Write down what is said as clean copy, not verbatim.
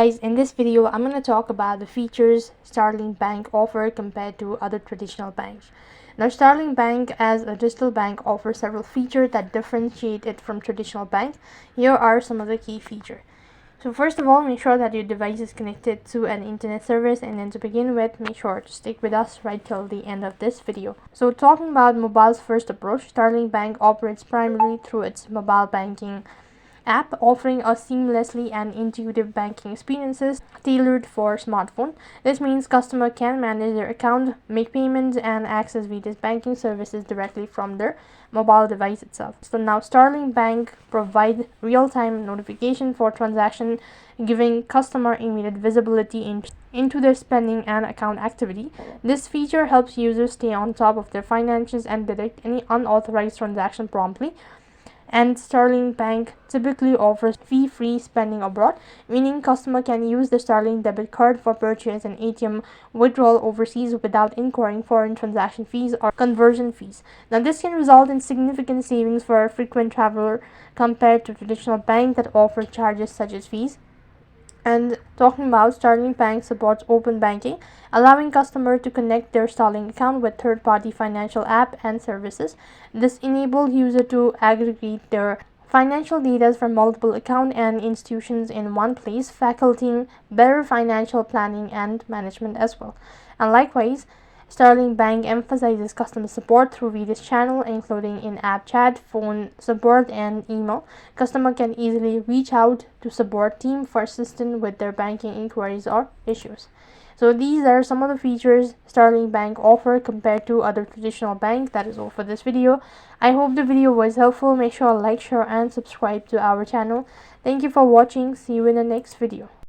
guys, in this video I'm going to talk about the features Starling Bank offer compared to other traditional banks. Now Starling Bank as a digital bank offers several features that differentiate it from traditional banks. Here are some of the key features. So first of all, make sure that your device is connected to an internet service, and then to begin with, make sure to stick with us right till the end of this video. So talking about mobile's first approach, Starling Bank operates primarily through its mobile banking app, offering a seamlessly and intuitive banking experiences tailored for smartphone. This means customer can manage their account, make payments, and access various banking services directly from their mobile device itself. So now Starling Bank provide real-time notification for transaction, giving customer immediate visibility into their spending and account activity. This feature helps users stay on top of their finances and detect any unauthorized transaction promptly. And Starling Bank typically offers fee-free spending abroad, meaning customer can use the Starling debit card for purchase and ATM withdrawal overseas without incurring foreign transaction fees or conversion fees. Now this can result in significant savings for a frequent traveler compared to traditional banks that offer charges such as fees. And talking about, Starling Bank supports open banking, allowing customers to connect their Starling account with third-party financial app and services. This enables users to aggregate their financial data from multiple accounts and institutions in one place, facilitating better financial planning and management as well. And likewise, Starling Bank emphasizes customer support through various channels, including in-app chat, phone support, and email. Customer can easily reach out to support team for assistance with their banking inquiries or issues. So these are some of the features Starling Bank offer compared to other traditional banks. That is all for this video. I hope the video was helpful. Make sure to like, share, and subscribe to our channel. Thank you for watching. See you in the next video.